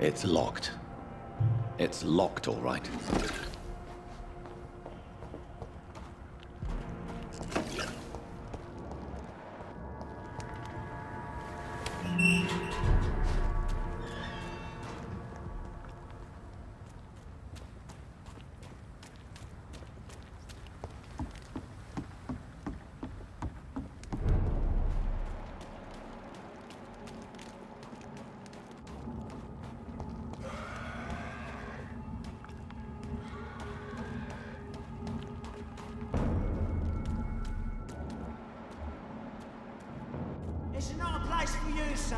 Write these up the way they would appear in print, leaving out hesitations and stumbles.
It's locked. It's locked, all right. It's not a place for you, sir.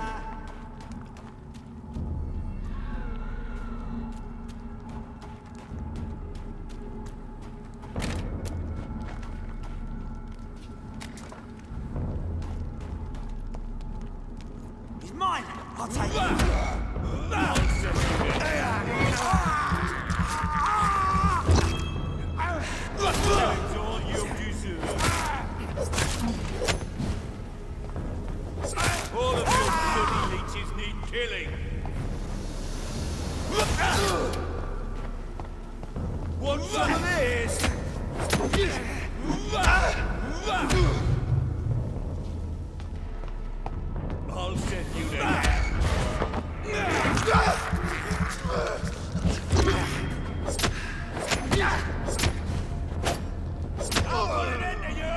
He's mine. I'll take it. All of your bloody leeches need killing. Want some of this? I'll send you there. I'll put an end to you!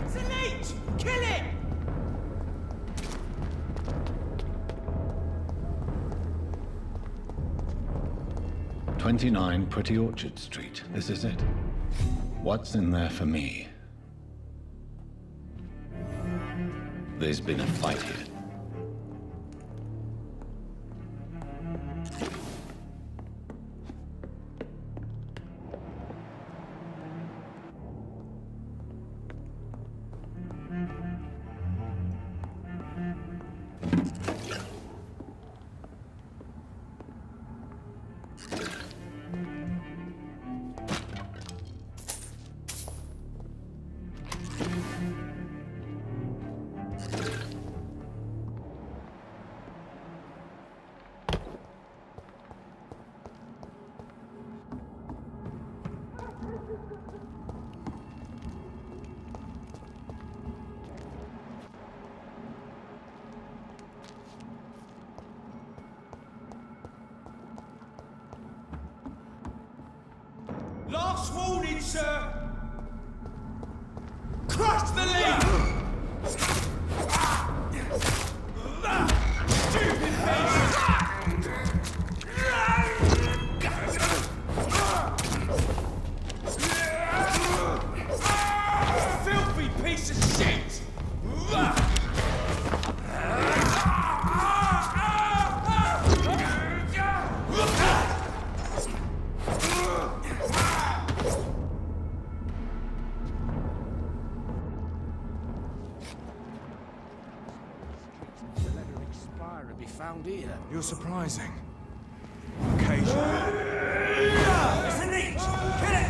It's a leech! Kill it! 29 Pretty Orchard Street. This is it. What's in there for me? There's been a fight here. Last warning, sir! Crush the lead! Stupid bitch! Filthy piece of shit! Be found here. You're surprising. Occasionally. It's a leech! Kill it!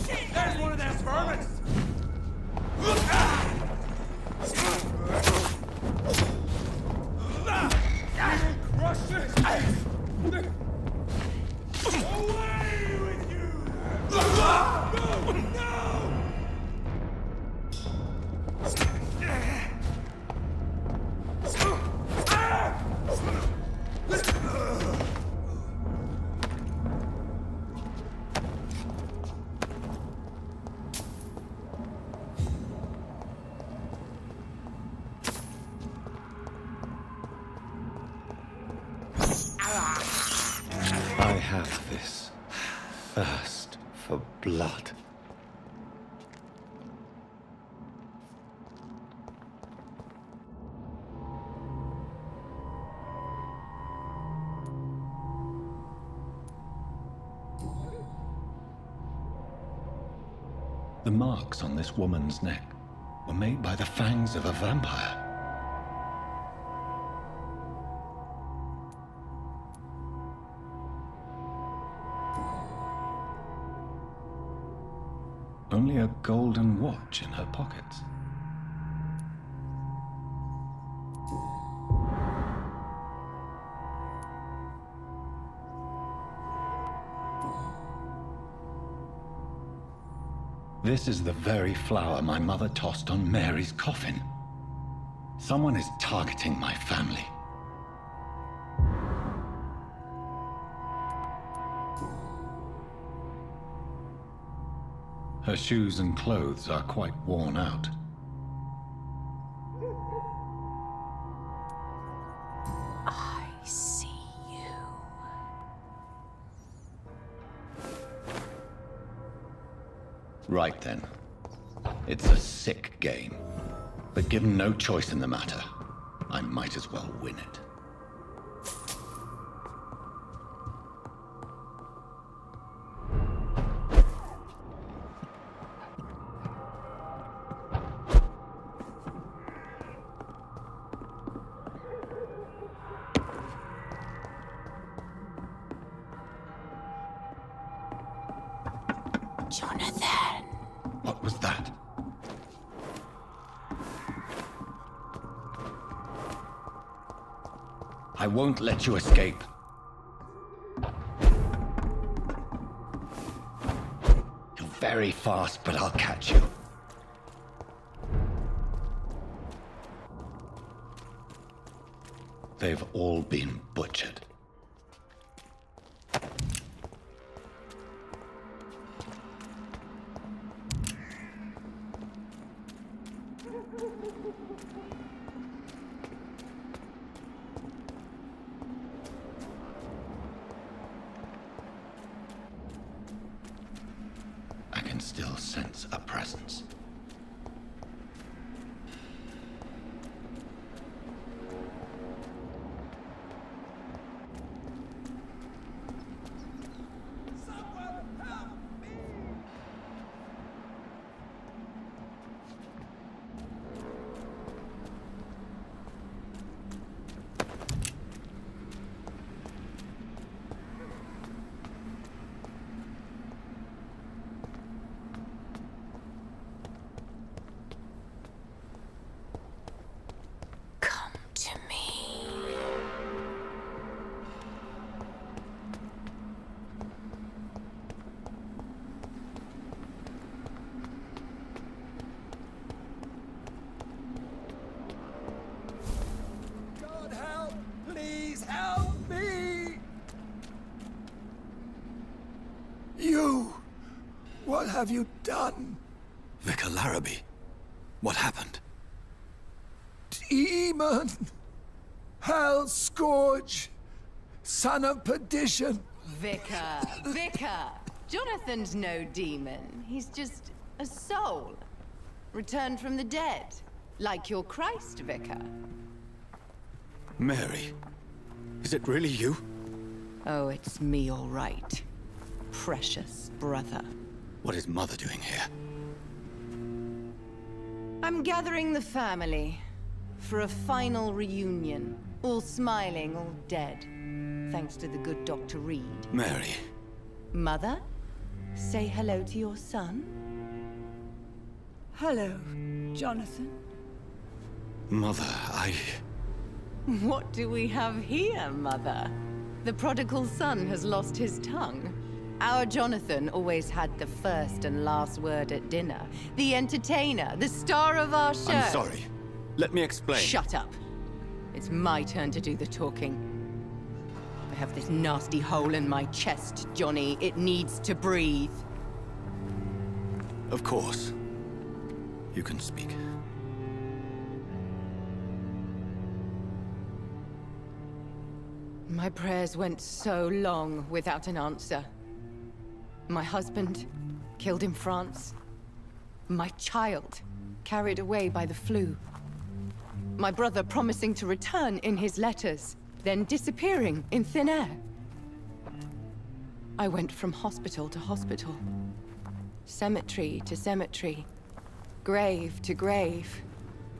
Shit! There's one of their vermin! Crush this! Away with you! The marks on this woman's neck were made by the fangs of a vampire. Only a golden watch in her pockets. This is the very flower my mother tossed on Mary's coffin. Someone is targeting my family. Her shoes and clothes are quite worn out. I see you. Right then. It's a sick game. But given no choice in the matter, I might as well win it. Jonathan. What was that? I won't let you escape. You're very fast, but I'll catch you. They've all been butchered. I can still sense a presence. Come to me. God help! Please help me! You! What have you done? Vicar Larrabee. What happened? Demon! Hell scourge! Son of perdition! Vicar. Jonathan's no demon. He's just a soul. Returned from the dead. Like your Christ, Vicar. Mary. Is it really you? Oh, it's me, all right. Precious brother. What is Mother doing here? I'm gathering the family for a final reunion. All smiling, all dead. Thanks to the good Dr. Reed. Mary. Mother, say hello to your son. Hello, Jonathan. Mother, What do we have here, Mother? The prodigal son has lost his tongue. Our Jonathan always had the first and last word at dinner. The entertainer, the star of our show. I'm sorry. Let me explain. Shut up. It's my turn to do the talking. I have this nasty hole in my chest, Johnny. It needs to breathe. Of course. You can speak. My prayers went so long without an answer. My husband, killed in France. My child, carried away by the flu. My brother promising to return in his letters, then disappearing in thin air. I went from hospital to hospital, Cemetery to cemetery, grave to grave.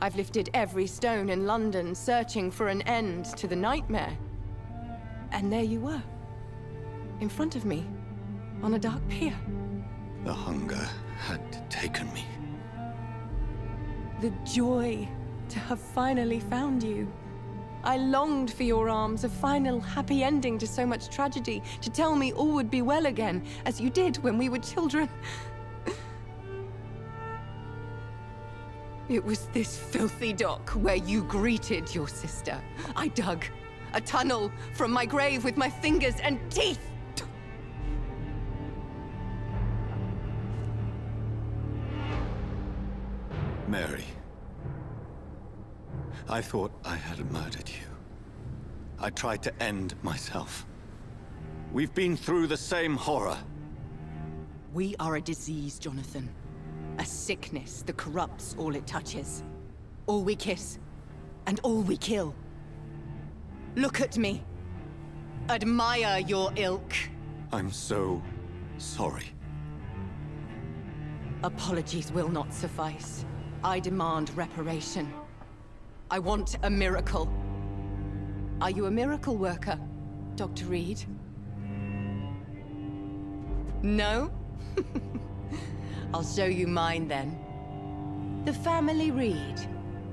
I've lifted every stone in London, searching for an end to the nightmare. And there you were, in front of me, on a dark pier. The hunger had taken me. The joy to have finally found you. I longed for your arms, a final happy ending to so much tragedy, to tell me all would be well again, as you did when we were children. It was this filthy dock where you greeted your sister. I dug a tunnel from my grave with my fingers and teeth. Mary. I thought I had murdered you. I tried to end myself. We've been through the same horror. We are a disease, Jonathan. A sickness that corrupts all it touches. All we kiss, and all we kill. Look at me. Admire your ilk. I'm so sorry. Apologies will not suffice. I demand reparation. I want a miracle. Are you a miracle worker, Dr. Reed? No? I'll show you mine then. The family Reed,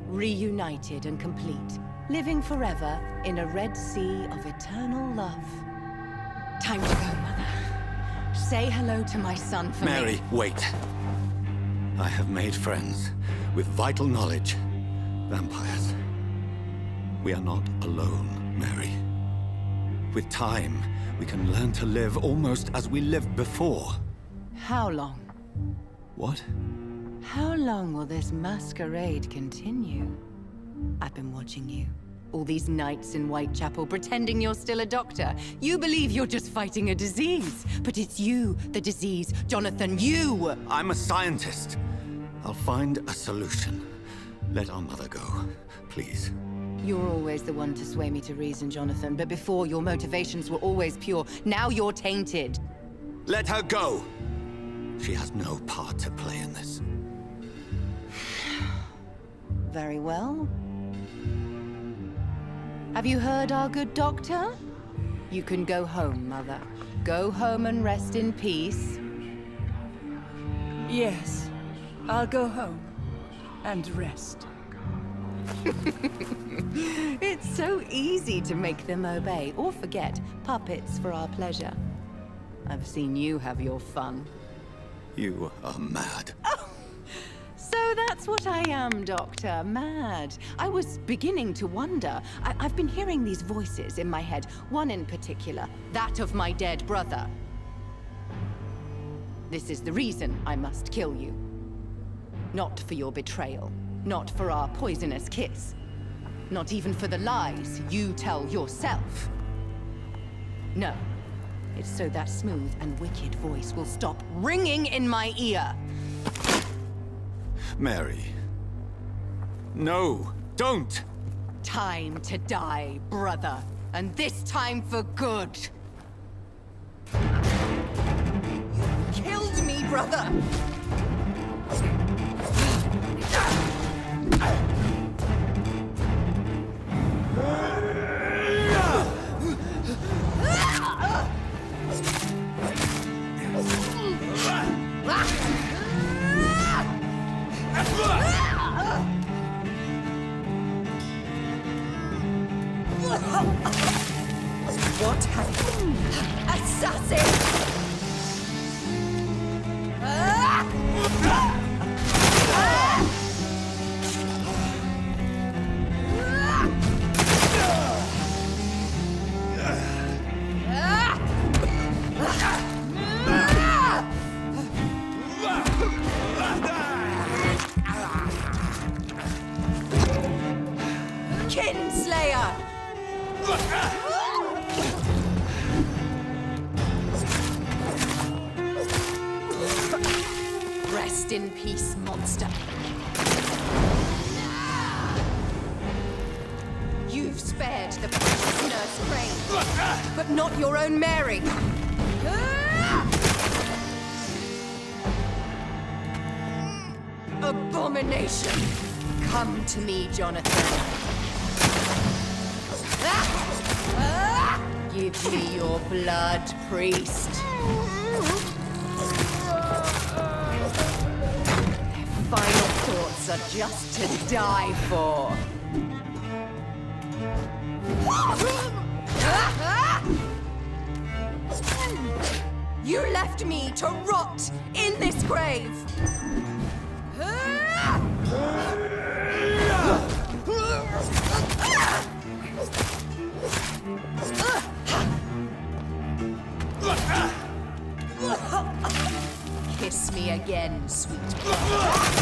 reunited and complete, living forever in a red sea of eternal love. Time to go, Mother. Say hello to my son for me. Mary, wait. I have made friends with vital knowledge. Vampires. We are not alone, Mary. With time, we can learn to live almost as we lived before. How long? What? How long will this masquerade continue? I've been watching you. All these nights in Whitechapel, pretending you're still a doctor. You believe you're just fighting a disease. But it's you, the disease. Jonathan, you! I'm a scientist. I'll find a solution. Let our mother go, please. You're always the one to sway me to reason, Jonathan. But before, your motivations were always pure. Now you're tainted. Let her go! She has no part to play in this. Very well. Have you heard our good doctor? You can go home, Mother. Go home and rest in peace. Yes, I'll go home and rest. It's so easy to make them obey or forget. Puppets for our pleasure. I've seen you have your fun. You are mad. So that's what I am, Doctor. Mad. I was beginning to wonder. I've been hearing these voices in my head. One in particular, that of my dead brother. This is the reason I must kill you. Not for your betrayal. Not for our poisonous kiss. Not even for the lies you tell yourself. No. It's so that smooth and wicked voice will stop ringing in my ear. Mary. No, don't! Time to die, brother. And this time for good. You killed me, brother! What happened? Assassin! Kinslayer! Rest in peace, monster. You've spared the precious Nurse Crane, but not your own Mary. Abomination! Come to me, Jonathan. Give me your blood, priest. Their final thoughts are just to die for. You left me to rot in this grave. Kiss me again, sweet brother.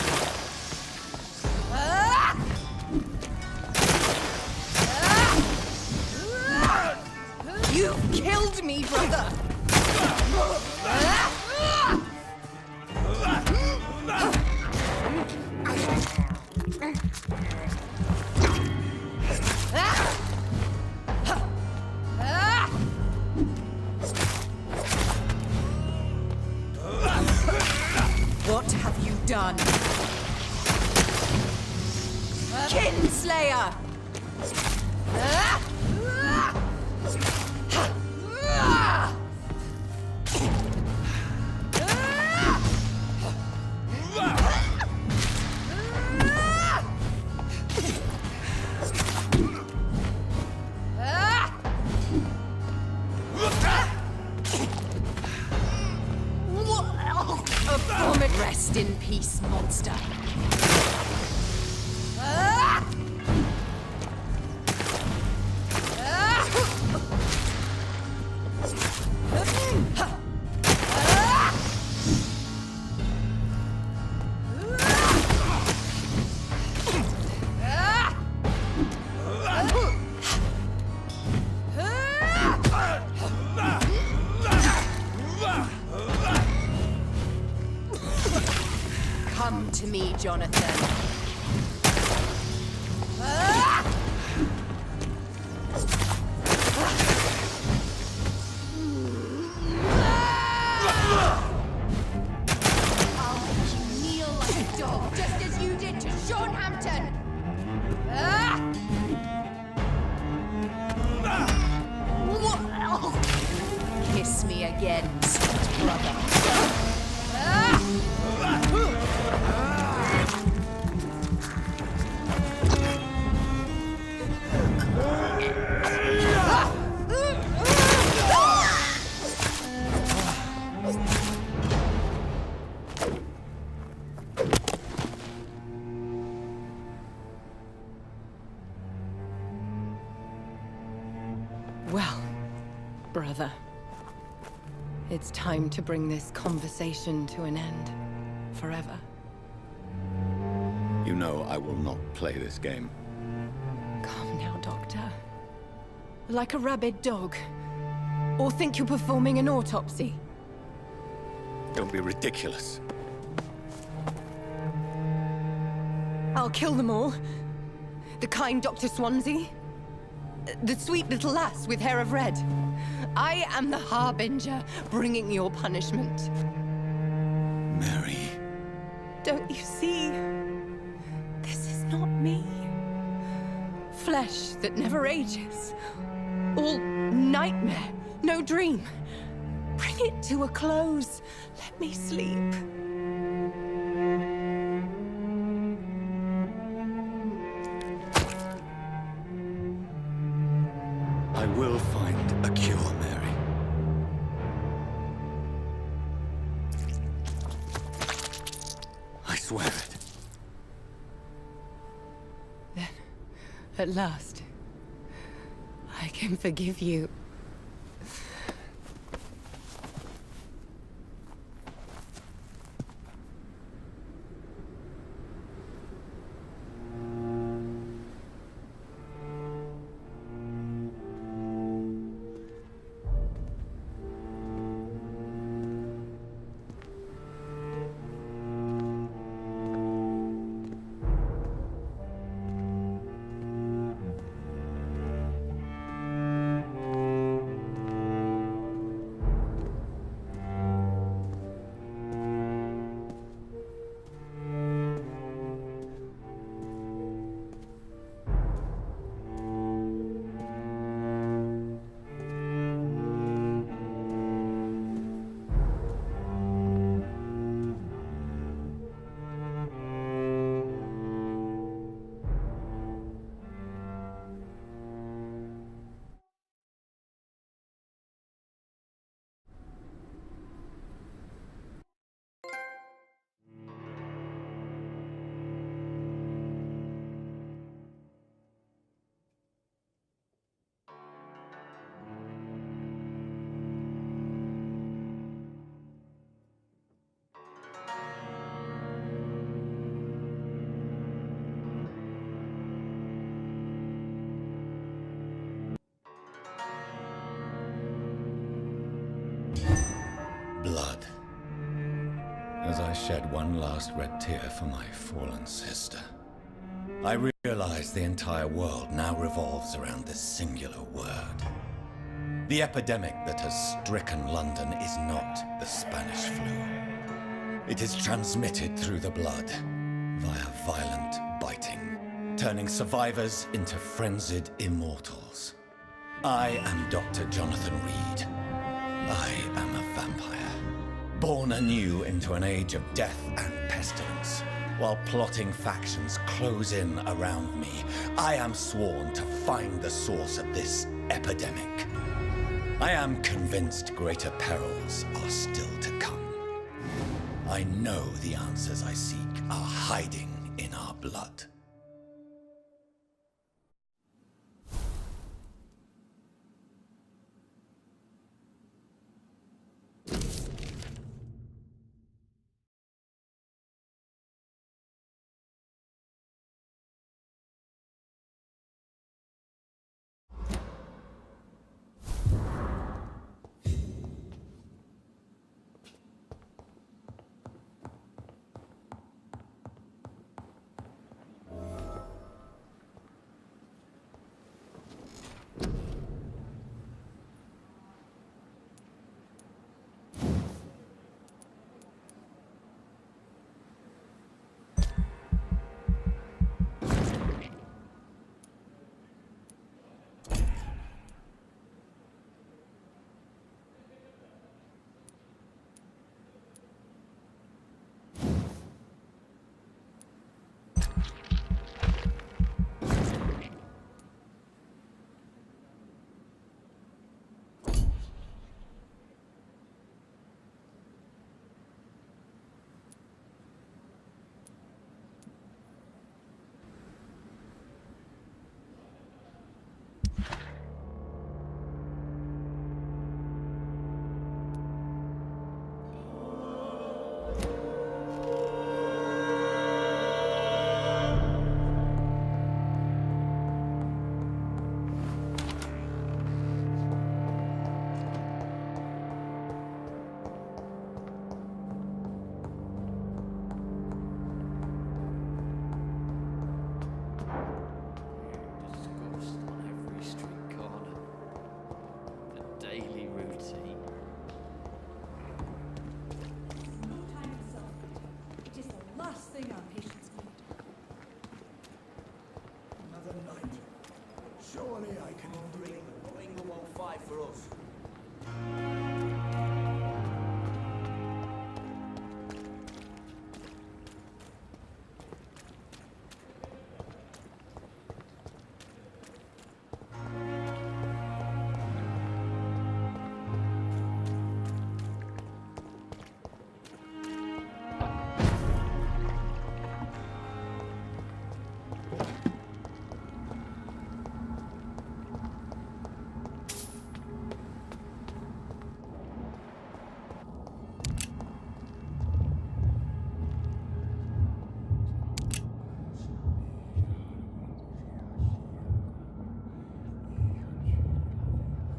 You killed me, brother. What have you done? Kinslayer! Rest in peace, monster. Come to me, Jonathan. I'll make you kneel like a dog, just as you did to Sean Hampton. Kiss me again, sweet brother. Well, brother, it's time to bring this conversation to an end. Forever. You know I will not play this game. Come now, Doctor. Like a rabid dog. Or think you're performing an autopsy. Don't be ridiculous. I'll kill them all. The kind Dr. Swansea. The sweet little lass with hair of red. I am the Harbinger, bringing your punishment. Mary. Don't you see? This is not me. Flesh that never ages. All nightmare, no dream. Bring it to a close. Let me sleep. I will find a cure, Mary. I swear it. Then, at last, I can forgive you. shed one last red tear for my fallen sister. I realize the entire world now revolves around this singular word. The epidemic that has stricken London is not the Spanish flu. It is transmitted through the blood, via violent biting, turning survivors into frenzied immortals. I am Dr. Jonathan Reed. I am a vampire, born anew into an age of death and pestilence. While plotting factions close in around me, I am sworn to find the source of this epidemic. I am convinced greater perils are still to come. I know the answers I seek are hiding in our blood.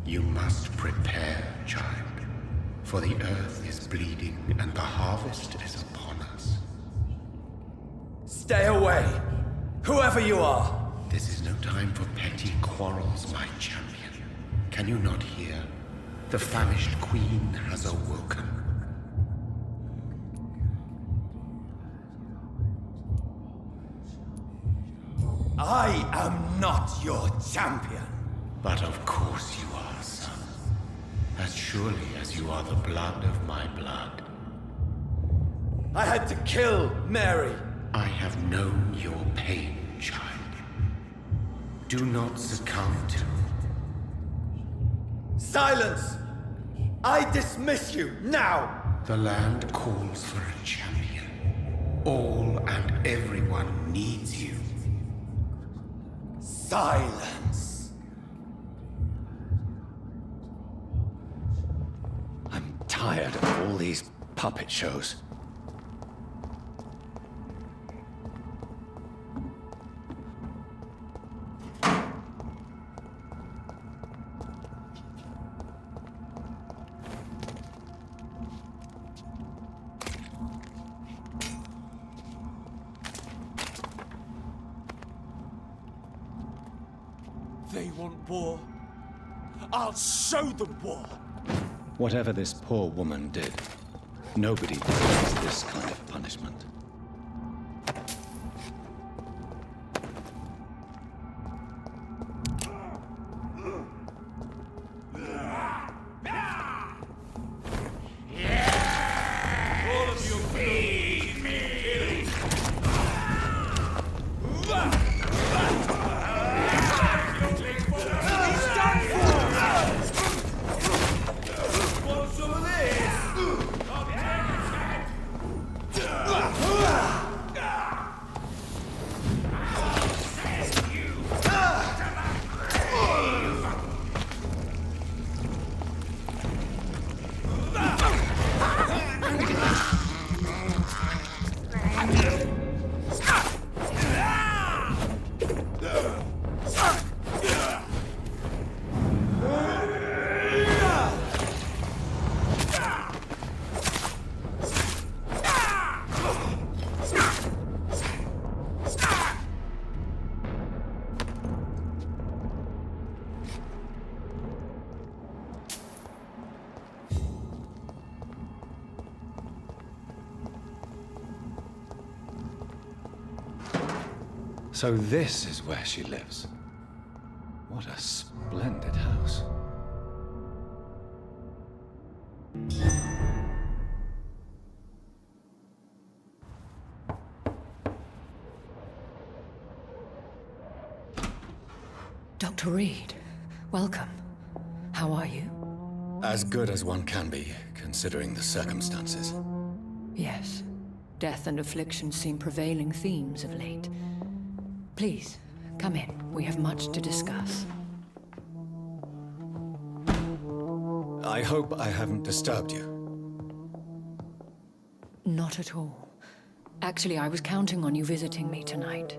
You must prepare, child, for the earth is bleeding and the harvest is upon us. Stay away! Whoever you are! This is no time for petty quarrels, my champion. Can you not hear? The famished queen has awoken. I am not your champion! But of course you are, son. As surely as you are the blood of my blood. I had to kill Mary! I have known your pain, child. Do not succumb to... Silence! I dismiss you, now! The land calls for a champion. All and everyone needs you. Silence! I'm tired of all these puppet shows. They want war. I'll show them war. Whatever this poor woman did, nobody deserves this kind of punishment. All of you feed me! Want some of this? I'll take it. So this is where she lives. What a splendid house. Dr. Reed, welcome. How are you? As good as one can be, considering the circumstances. Yes. Death and affliction seem prevailing themes of late. Please, come in. We have much to discuss. I hope I haven't disturbed you. Not at all. Actually, I was counting on you visiting me tonight.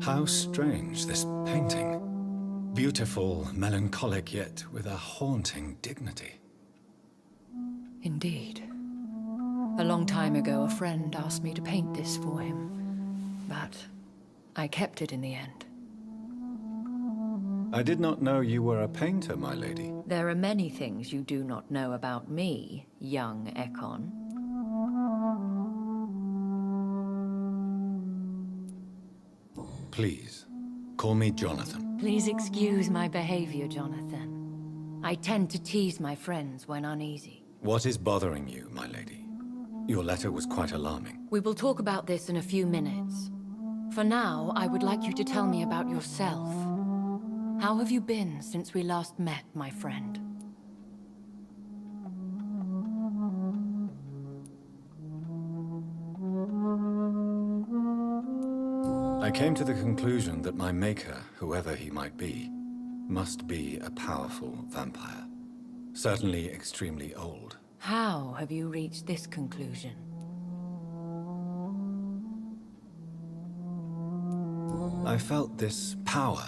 How strange, this painting. Beautiful, melancholic, yet with a haunting dignity. Indeed. A long time ago, a friend asked me to paint this for him. But I kept it in the end. I did not know you were a painter, my lady. There are many things you do not know about me, young Ekon. Please, call me Jonathan. Please excuse my behavior, Jonathan. I tend to tease my friends when uneasy. What is bothering you, my lady? Your letter was quite alarming. We will talk about this in a few minutes. For now, I would like you to tell me about yourself. How have you been since we last met, my friend? I came to the conclusion that my maker, whoever he might be, must be a powerful vampire. Certainly extremely old. How have you reached this conclusion? I felt this power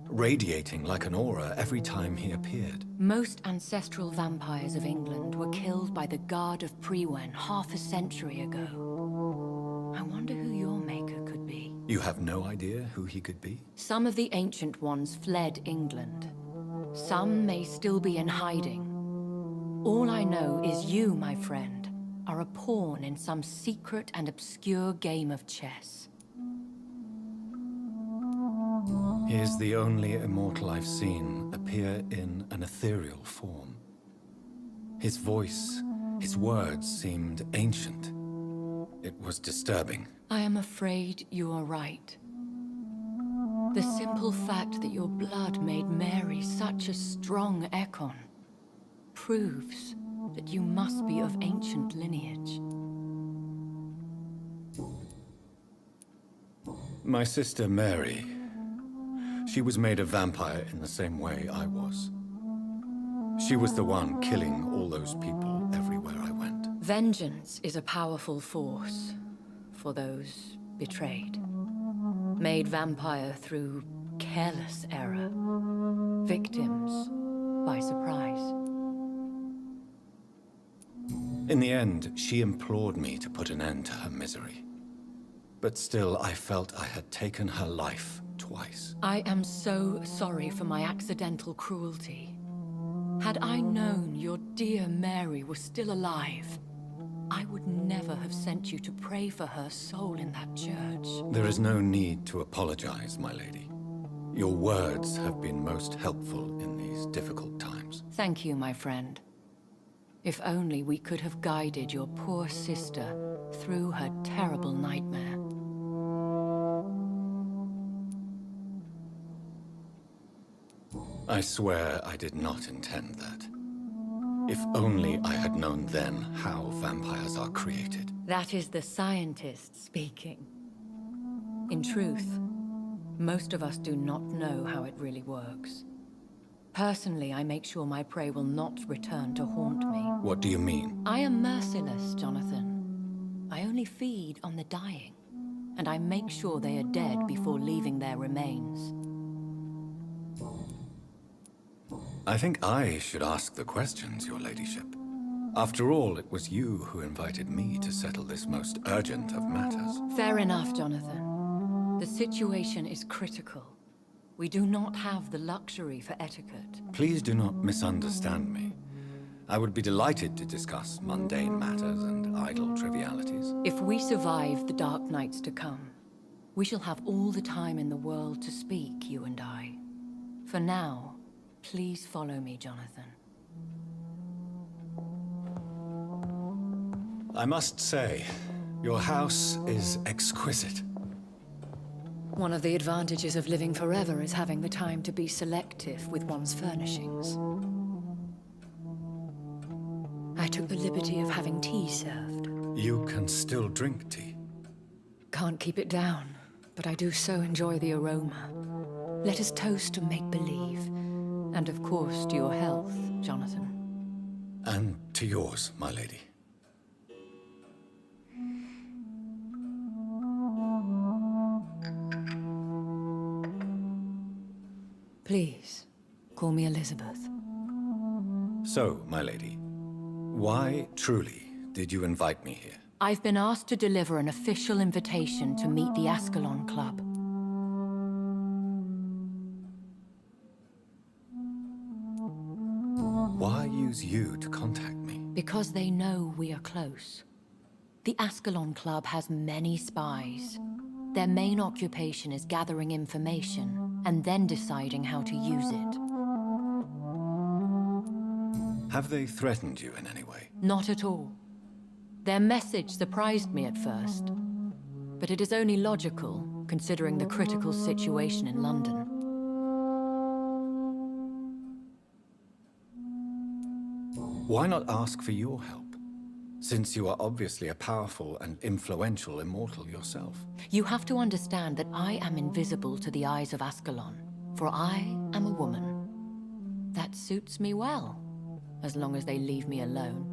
radiating like an aura every time he appeared. Most ancestral vampires of England were killed by the Guard of Priwen half a century ago. I wonder who your maker could be. You have no idea who he could be? Some of the ancient ones fled England. Some may still be in hiding. All I know is you, my friend, are a pawn in some secret and obscure game of chess. He is the only immortal I've seen appear in an ethereal form. His voice, his words seemed ancient. It was disturbing. I am afraid you are right. The simple fact that your blood made Mary such a strong Ekon proves that you must be of ancient lineage. My sister Mary, she was made a vampire in the same way I was. She was the one killing all those people everywhere I went. Vengeance is a powerful force for those betrayed. Made vampire through careless error. Victims by surprise. In the end, she implored me to put an end to her misery. But still, I felt I had taken her life twice. I am so sorry for my accidental cruelty. Had I known your dear Mary was still alive, I would never have sent you to pray for her soul in that church. There is no need to apologize, my lady. Your words have been most helpful in these difficult times. Thank you, my friend. If only we could have guided your poor sister through her terrible nightmare. I swear I did not intend that. If only I had known then how vampires are created. That is the scientist speaking. In truth, most of us do not know how it really works. Personally, I make sure my prey will not return to haunt me. What do you mean? I am merciless, Jonathan. I only feed on the dying, and I make sure they are dead before leaving their remains. I think I should ask the questions, your ladyship. After all, it was you who invited me to settle this most urgent of matters. Fair enough, Jonathan. The situation is critical. We do not have the luxury for etiquette. Please do not misunderstand me. I would be delighted to discuss mundane matters and idle trivialities. If we survive the dark nights to come, we shall have all the time in the world to speak, you and I. For now, please follow me, Jonathan. I must say, your house is exquisite. One of the advantages of living forever is having the time to be selective with one's furnishings. I took the liberty of having tea served. You can still drink tea. Can't keep it down, but I do so enjoy the aroma. Let us toast to make-believe. And of course, to your health, Jonathan. And to yours, my lady. Please, call me Elizabeth. So, my lady, why, truly, did you invite me here? I've been asked to deliver an official invitation to meet the Ascalon Club. Why use you to contact me? Because they know we are close. The Ascalon Club has many spies. Their main occupation is gathering information and then deciding how to use it. Have they threatened you in any way? Not at all. Their message surprised me at first, but it is only logical, considering the critical situation in London. Why not ask for your help? Since you are obviously a powerful and influential immortal yourself. You have to understand that I am invisible to the eyes of Ascalon, for I am a woman. That suits me well, as long as they leave me alone.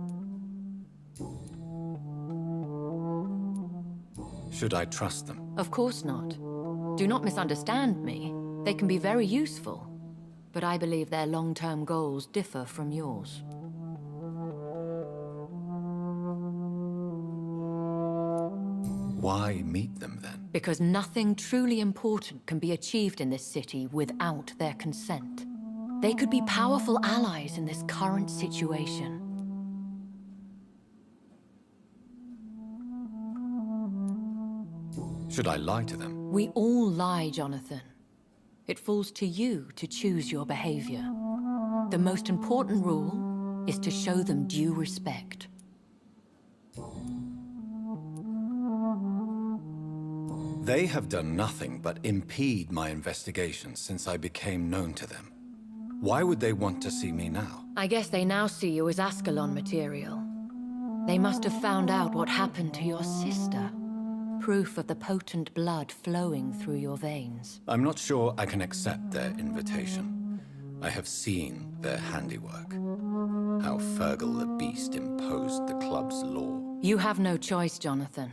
Should I trust them? Of course not. Do not misunderstand me. They can be very useful, but I believe their long-term goals differ from yours. Why meet them then? Because nothing truly important can be achieved in this city without their consent. They could be powerful allies in this current situation. Should I lie to them? We all lie, Jonathan. It falls to you to choose your behavior. The most important rule is to show them due respect. They have done nothing but impede my investigations since I became known to them. Why would they want to see me now? I guess they now see you as Ascalon material. They must have found out what happened to your sister. Proof of the potent blood flowing through your veins. I'm not sure I can accept their invitation. I have seen their handiwork. How Fergal the Beast imposed the club's law. You have no choice, Jonathan.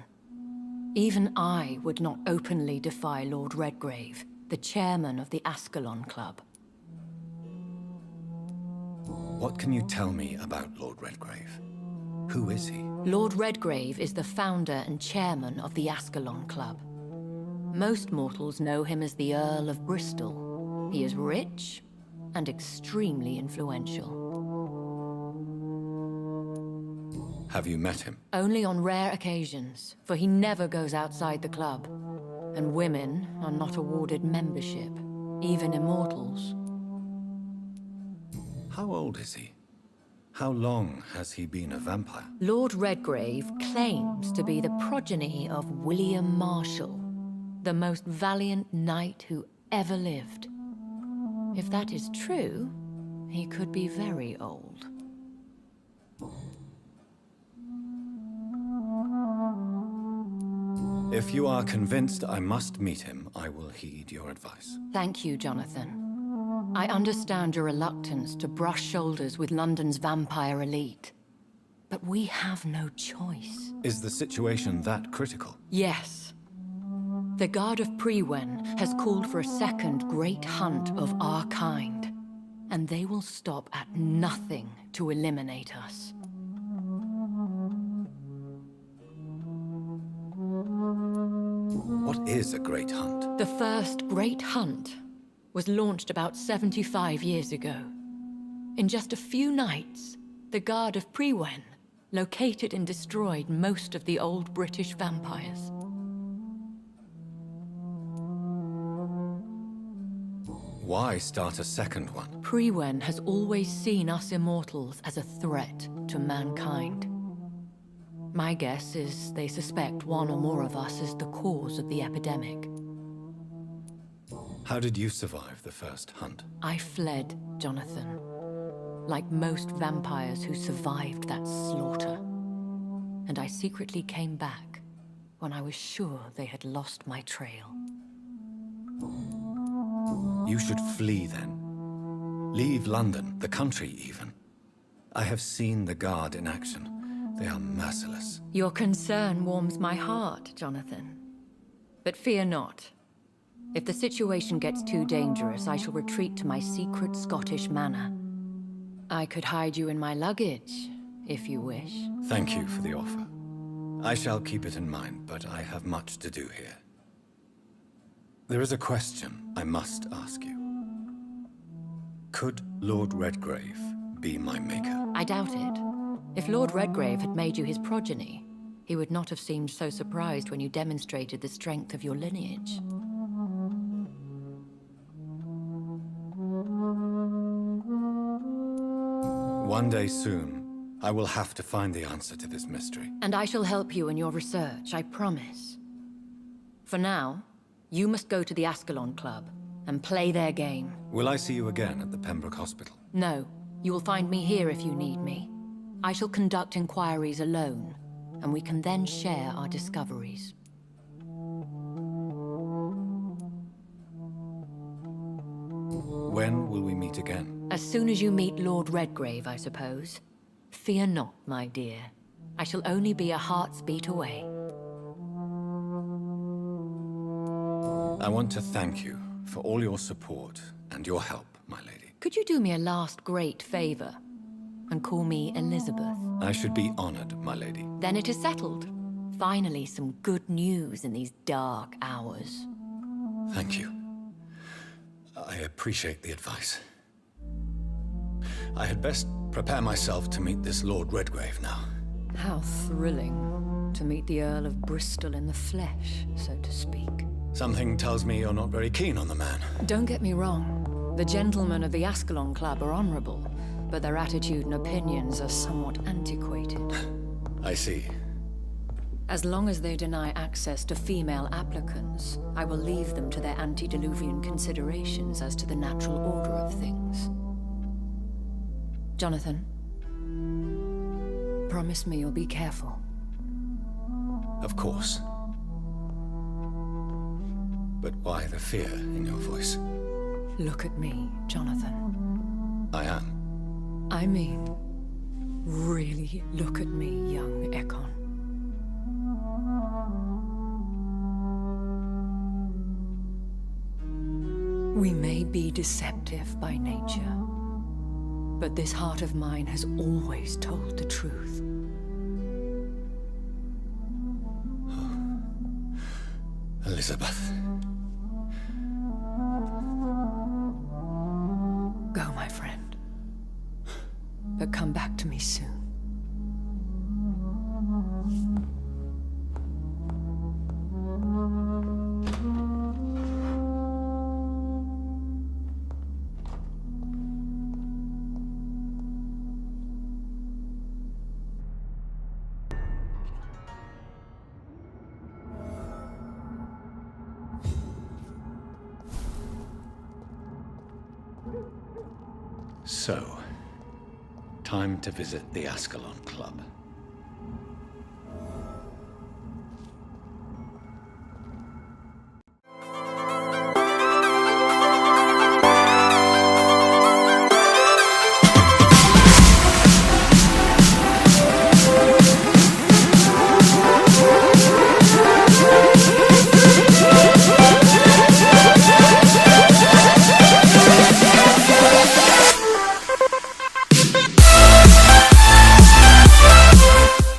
Even I would not openly defy Lord Redgrave, the chairman of the Ascalon Club. What can you tell me about Lord Redgrave? Who is he? Lord Redgrave is the founder and chairman of the Ascalon Club. Most mortals know him as the Earl of Bristol. He is rich and extremely influential. Have you met him? Only on rare occasions, for he never goes outside the club. And women are not awarded membership, even immortals. How old is he? How long has he been a vampire? Lord Redgrave claims to be the progeny of William Marshall, the most valiant knight who ever lived. If that is true, he could be very old. If you are convinced I must meet him, I will heed your advice. Thank you, Jonathan. I understand your reluctance to brush shoulders with London's vampire elite. But we have no choice. Is the situation that critical? Yes. The Guard of Prewen has called for a second great hunt of our kind. And they will stop at nothing to eliminate us. What is a great hunt? The first great hunt was launched about 75 years ago. In just a few nights, the Guard of Prewen located and destroyed most of the old British vampires. Why start a second one? Prewen has always seen us immortals as a threat to mankind. My guess is they suspect one or more of us as the cause of the epidemic. How did you survive the first hunt? I fled, Jonathan. Like most vampires who survived that slaughter. And I secretly came back when I was sure they had lost my trail. You should flee then. Leave London, the country even. I have seen the Guard in action. They are merciless. Your concern warms my heart, Jonathan. But fear not. If the situation gets too dangerous, I shall retreat to my secret Scottish manor. I could hide you in my luggage, if you wish. Thank you for the offer. I shall keep it in mind, but I have much to do here. There is a question I must ask you. Could Lord Redgrave be my maker? I doubt it. If Lord Redgrave had made you his progeny, he would not have seemed so surprised when you demonstrated the strength of your lineage. One day soon, I will have to find the answer to this mystery. And I shall help you in your research, I promise. For now, you must go to the Ascalon Club and play their game. Will I see you again at the Pembroke Hospital? No, you will find me here if you need me. I shall conduct inquiries alone, and we can then share our discoveries. When will we meet again? As soon as you meet Lord Redgrave, I suppose. Fear not, my dear. I shall only be a heart's beat away. I want to thank you for all your support and your help, my lady. Could you do me a last great favor and call me Elizabeth? I should be honored, my lady. Then it is settled. Finally, some good news in these dark hours. Thank you. I appreciate the advice. I had best prepare myself to meet this Lord Redgrave now. How thrilling to meet the Earl of Bristol in the flesh, so to speak. Something tells me you're not very keen on the man. Don't get me wrong. The gentlemen of the Ascalon Club are honorable, but their attitude and opinions are somewhat antiquated. I see. As long as they deny access to female applicants, I will leave them to their antediluvian considerations as to the natural order of things. Jonathan, promise me you'll be careful. Of course. But why the fear in your voice? Look at me, Jonathan. I am. I mean, really look at me, young Ekon. We may be deceptive by nature, but this heart of mine has always told the truth. Elizabeth. Elizabeth. Go, my friend. But come back to me soon. So, time to visit the Ascalon Club.